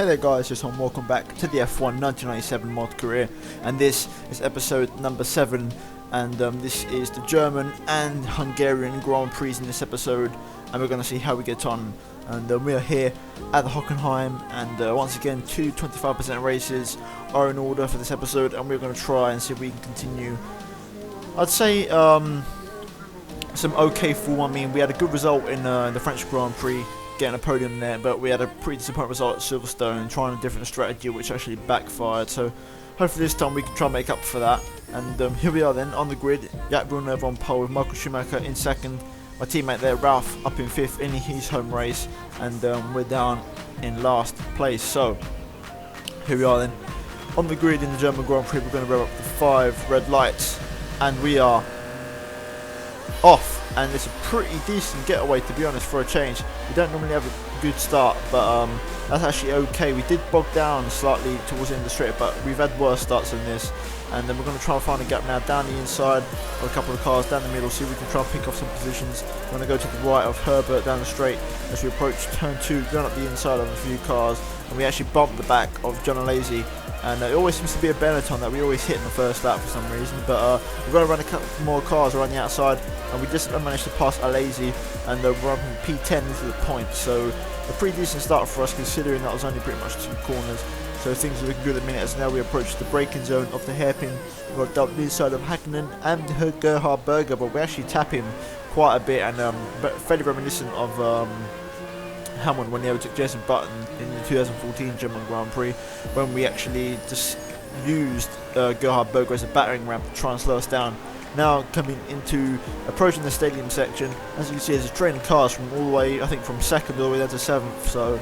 Hey there guys, just on welcome back to the F1 1997 mod career, and this is episode number 7, and this is the German and Hungarian Grand Prix in this episode, and we're going to see how we get on. And we are here at the Hockenheim, and once again 2 25% races are in order for this episode, and we're going to try and see if we can continue. I'd say some okay form. I mean, we had a good result in the French Grand Prix, getting a podium there, but we had a pretty disappointing result at Silverstone, trying a different strategy which actually backfired. So hopefully this time we can try and make up for that. And here we are then on the grid. Jack Villeneuve on pole with Michael Schumacher in second. My teammate there, Ralph, up in 5th in his home race, and we're down in last place. So here we are then on the grid in the German Grand Prix. We're going to rev up the 5 red lights, and we are off. And it's a pretty decent getaway, to be honest, for a change. We don't normally have a good start, but that's actually okay. We did bog down slightly towards the end of the straight, but we've had worse starts than this. And then we're going to try and find a gap now down the inside of a couple of cars, down the middle, see if we can try and pick off some positions. We're going to go to the right of Herbert down the straight as we approach turn 2, going up the inside of a few cars, and we actually bump the back of John Alesi. And it always seems to be a Benetton that we always hit in the first lap for some reason, but we're going to run a couple more cars around the outside, and we just managed to pass Alesi, and we're up in P10 into the point. So a pretty decent start for us, considering that was only pretty much 2 corners. So things are looking good at the minute as now we approach the braking zone of the hairpin. We've got up the inside of Hakkinen and Gerhard Berger, but we actually tap him quite a bit, and fairly reminiscent of Hamilton when he overtook Jason Button in the 2014 German Grand Prix, when we actually just used Gerhard Berger as a battering ram to try and slow us down. Now approaching the stadium section, as you can see, there's a train of cars from all the way, I think from 2nd all the way down to 7th, so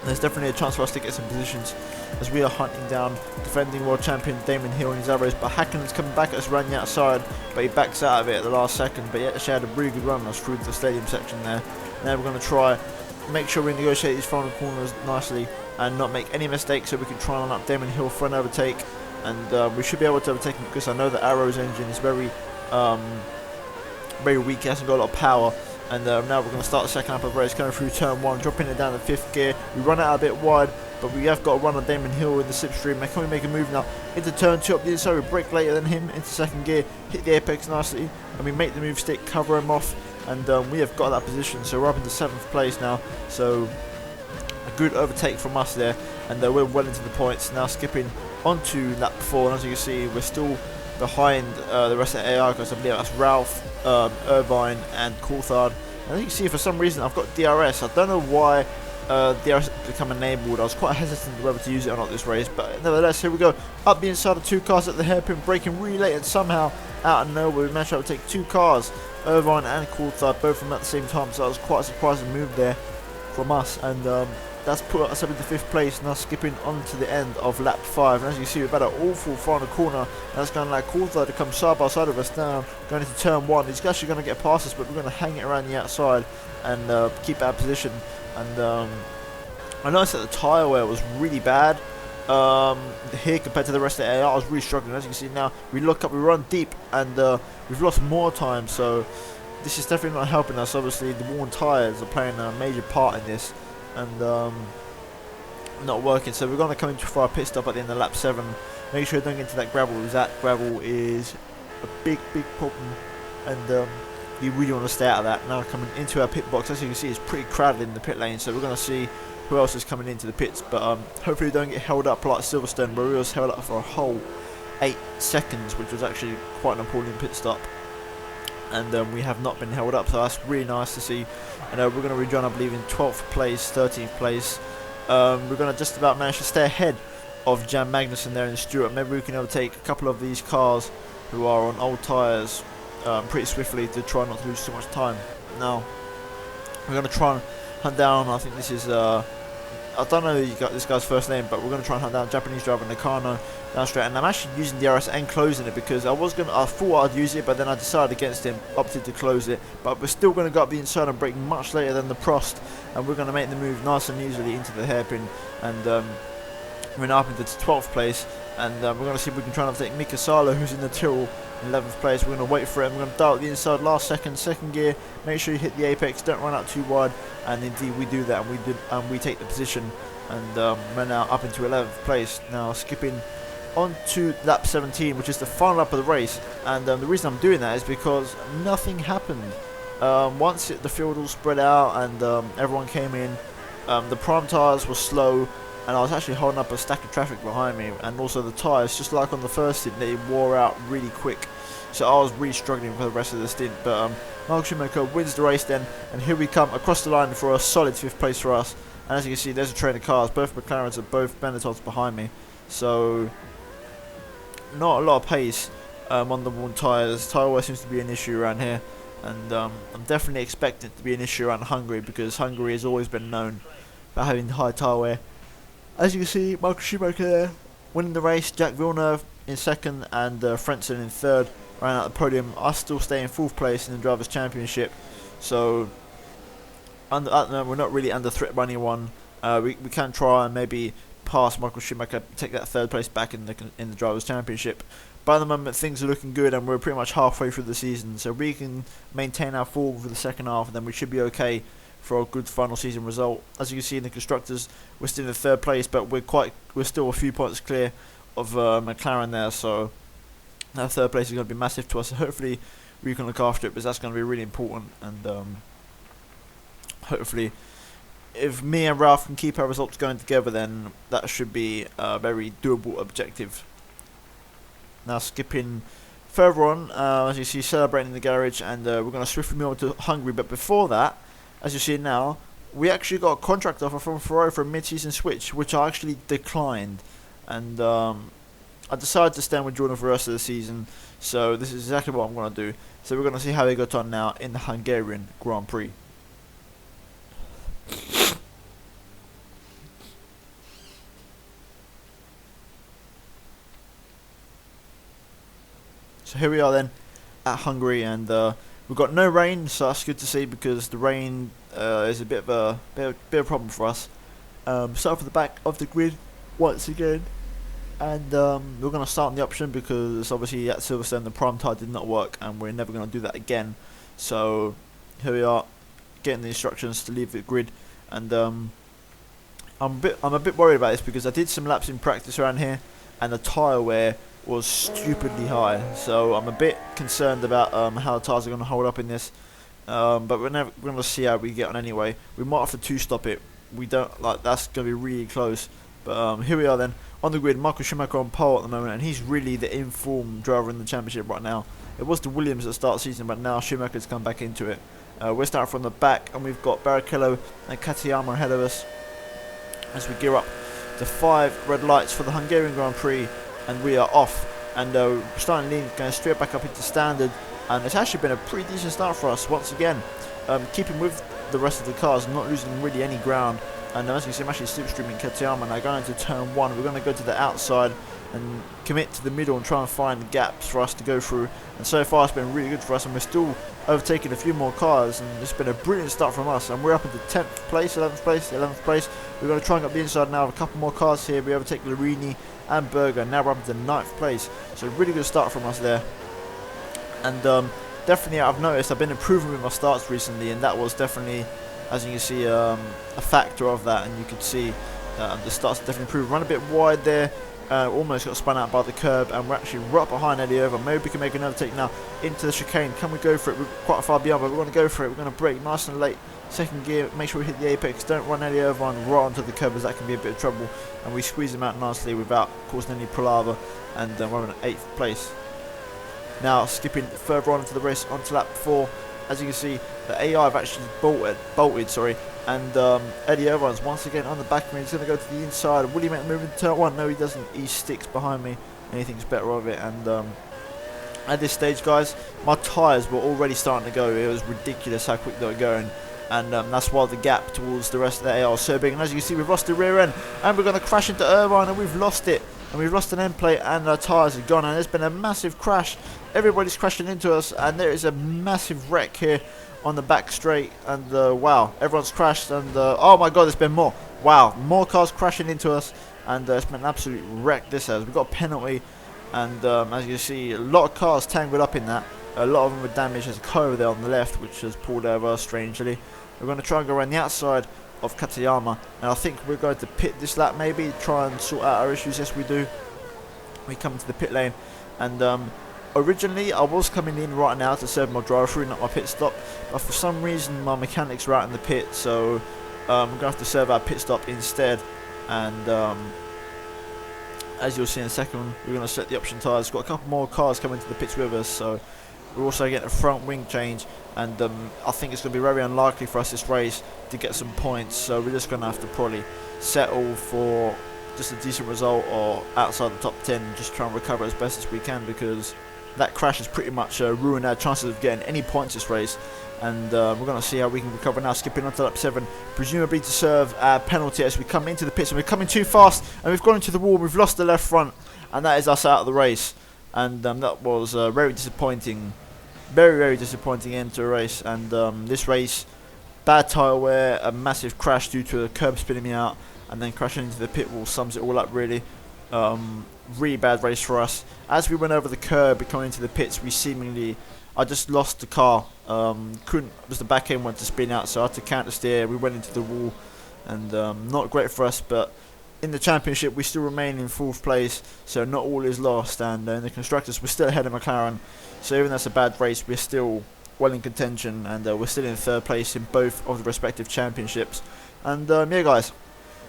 there's definitely a chance for us to get some positions as we are hunting down defending world champion Damon Hill in his arrows. But Hackenen's coming back at us around the outside, but he backs out of it at the last second, but he actually had a really good run on us through the stadium section there. Now we're going to try make sure we negotiate these final corners nicely and not make any mistakes, so we can try and line up Damon Hill for an overtake, and we should be able to overtake him because I know that Arrow's engine is very weak. He hasn't got a lot of power. And now we're going to start the second lap of the race, going through turn 1, dropping it down to 5th gear. We run out a bit wide, but we have got a run on Damon Hill in the slipstream. Can we make a move now into turn 2 up the inside? We brake later than him into 2nd gear, hit the apex nicely, and we make the move stick, cover him off, and we have got that position. So we're up into 7th place now. So a good overtake from us there, and we're well into the points now, skipping onto lap 4. And as you can see, we're still behind the rest of the AI because I believe that's Ralph, Irvine and Coulthard. And you can see for some reason I've got DRS. I don't know why DRS has become enabled. I was quite hesitant whether to use it or not this race, but nevertheless, here we go. Up the inside of 2 cars at the hairpin, braking really late, and somehow out of nowhere we managed to overtake 2 cars, Irvine and Coulthard, both of them at the same time. So that was quite a surprising move there from us, and that's put us up into 5th place, now skipping on to the end of lap 5. And as you see, we've had an awful final corner, and that's going to allow Coulthard to come side by side of us down, going into turn 1. He's actually going to get past us, but we're going to hang it around the outside and keep our position. And I noticed that the tyre wear was really bad here compared to the rest of the AI. I was really struggling. As you can see now, we look up, we run deep, and we've lost more time, so this is definitely not helping us. Obviously the worn tyres are playing a major part in this, and not working. So we're going to come into for our pit stop at the end of lap 7. Make sure you don't get into that gravel, because that gravel is a big problem, and you really want to stay out of that. Now coming into our pit box, as you can see, it's pretty crowded in the pit lane, so we're going to see who else is coming into the pits, but hopefully we don't get held up like Silverstone, where we was held up for a whole 8 seconds, which was actually quite an appalling pit stop. And we have not been held up, so that's really nice to see. And we're going to rejoin, I believe, in 12th place, 13th place. We're going to just about manage to stay ahead of Jan Magnussen there in Stewart. Maybe we can overtake a couple of these cars who are on old tyres pretty swiftly to try not to lose too much time. Now we're going to try and hunt down, I think this is I don't know this guy's first name, but we're going to try and hunt down a Japanese driver, Nakano, down straight. And I'm actually using DRS and closing it, because I thought I'd use it, but then I decided against him, opted to close it. But we're still going to go up the inside and brake much later than the Prost, and we're going to make the move nice and easily into the hairpin, and we're now up into 12th place, and we're going to see if we can try and overtake Mika Salo, who's in the Tyrrell, in 11th place. We're going to wait for it. We're going to dial at the inside last second, 2nd gear. Make sure you hit the apex, don't run out too wide, and indeed we do that, and we take the position. and we're now up into 11th place. Now skipping on to lap 17, which is the final lap of the race, and the reason I'm doing that is because nothing happened. Once the field all spread out and everyone came in, the prime tyres were slow, and I was actually holding up a stack of traffic behind me, and also the tyres, just like on the first stint, they wore out really quick, so I was really struggling for the rest of the stint. But Michael Schumacher wins the race then, and here we come across the line for a solid 5th place for us. And as you can see, there's a train of cars, both McLarens and both Benettons behind me, so not a lot of pace on the worn tyres. Tyre wear seems to be an issue around here, and I'm definitely expecting it to be an issue around Hungary, because Hungary has always been known for having high tyre wear. As you can see, Michael Schumacher there winning the race, Jack Villeneuve in 2nd, and Frentzen in 3rd, round out the podium. I still stay in 4th place in the Drivers' Championship, so at the moment we're not really under threat by anyone. We can try and maybe pass Michael Schumacher, take that 3rd place back in the Drivers' Championship. But at the moment things are looking good, and we're pretty much halfway through the season, so we can maintain our form for the second half, and then we should be okay for a good final season result. As you can see in the constructors, we're still in 3rd place, but we're still a few points clear of McLaren there, so that 3rd place is going to be massive to us. So hopefully we can look after it, because that's going to be really important, and hopefully if me and Ralph can keep our results going together, then that should be a very doable objective. Now skipping further on, as you see, celebrating in the garage, and we're going to swiftly move on to Hungary. But before that, as you see now, we actually got a contract offer from Ferrari for a mid-season switch, which I actually declined, and I decided to stand with Jordan for the rest of the season. So this is exactly what I'm going to do. So we're going to see how they got on now in the Hungarian Grand Prix. So here we are then at Hungary, and we've got no rain, so that's good to see, because the rain is a bit of a problem for us. Start from the back of the grid once again, and we're going to start on the option, because obviously at Silverstone the prime tyre did not work, and we're never going to do that again. So here we are, getting the instructions to leave the grid, and I'm a bit worried about this, because I did some laps in practice around here, and the tyre wear was stupidly high, so I'm a bit concerned about how the tyres are going to hold up in this, but we're going to see how we get on anyway. We might have to two-stop it. We don't like, that's going to be really close, but here we are then on the grid. Michael Schumacher on pole at the moment, and he's really the informed driver in the championship right now. It was the Williams at the start of the season, but now Schumacher's come back into it. We're starting from the back, and we've got Barrichello and Katayama ahead of us as we gear up to 5 red lights for the Hungarian Grand Prix. And we are off, and starting lean, going straight back up into standard, and it's actually been a pretty decent start for us once again, keeping with the rest of the cars, not losing really any ground. And as you can see, I'm actually slipstreaming Katayama now, going into turn 1. We're going to go to the outside and commit to the middle and try and find gaps for us to go through, and so far it's been really good for us, and we're still overtaking a few more cars, and it's been a brilliant start from us, and we're up into 10th place, 11th place, 11th place. We're going to try and get up the inside now with a couple more cars here. We overtake Larini and Berger, now we're up into 9th place, so really good start from us there. And definitely I've noticed I've been improving with my starts recently, and that was definitely, as you can see, a factor of that, and you can see the starts definitely improved. Run a bit wide there, almost got spun out by the curb, and we're actually right behind Eddie Irvine. Maybe we can make another take now into the chicane. Can we go for it? We're quite far beyond, but we're going to go for it. We're going to brake nice and late, 2nd gear, make sure we hit the apex, don't run Eddie Irvine right onto the curb, as that can be a bit of trouble, and we squeeze him out nicely without causing any palaver, and we're in 8th place. Now skipping further on into the race, onto lap 4, as you can see the AI have actually bolted, and Eddie Irvine's once again on the back of me. He's going to go to the inside. Will he make the move into turn 1? No, he doesn't. He sticks behind me, and he thinks better of it. And at this stage, guys, my tyres were already starting to go. It was ridiculous how quick they were going, and that's why the gap towards the rest of the AI was so big. And as you can see, we've lost the rear end, and we're going to crash into Irvine, and we've lost it. And we've lost an end plate, and our tyres are gone, and there's been a massive crash. Everybody's crashing into us, and there is a massive wreck here on the back straight, and wow, everyone's crashed, and oh my god, there's been more. Wow, more cars crashing into us, and it's been an absolute wreck. This has, we've got a penalty, and as you see, a lot of cars tangled up in that. A lot of them were damaged. There's a car over there on the left which has pulled over strangely. We're going to try and go around the outside of Katayama, and I think we're going to pit this lap, maybe try and sort out our issues. Yes, we do. We come into the pit lane, and originally I was coming in right now to serve my drive-through, not my pit stop, but for some reason my mechanics were out in the pit, so we're going to have to serve our pit stop instead. And as you'll see in a second, we're going to set the option tyres. Got a couple more cars coming to the pits with us, so we're also getting a front wing change, and I think it's going to be very unlikely for us this race to get some points, so we're just going to have to probably settle for just a decent result or outside the top 10 and just try and recover as best as we can, because that crash has pretty much ruined our chances of getting any points this race. And we're going to see how we can recover now, skipping on to lap 7, presumably to serve our penalty as we come into the pits, and we're coming too fast and we've gone into the wall, we've lost the left front, and that is us out of the race. And that was very disappointing, very disappointing end to a race. And this race, bad tyre wear, a massive crash due to a curb spinning me out, and then crashing into the pit wall sums it all up really. Really bad race for us. As we went over the curb coming into the pits, I just lost the car. Just the back end went to spin out, so I had to counter steer. We went into the wall, and not great for us. But in the championship, we still remain in 4th place, so not all is lost. And in the constructors, we're still ahead of McLaren. So even though that's a bad race, we're still well in contention, and we're still in 3rd place in both of the respective championships. And yeah, guys,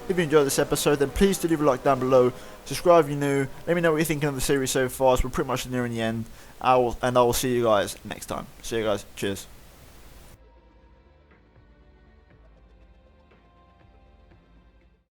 if you enjoyed this episode, then please do leave a like down below. Subscribe if you're new. Let me know what you're thinking of the series so far, as we're pretty much nearing the end. I will see you guys next time. See you guys. Cheers.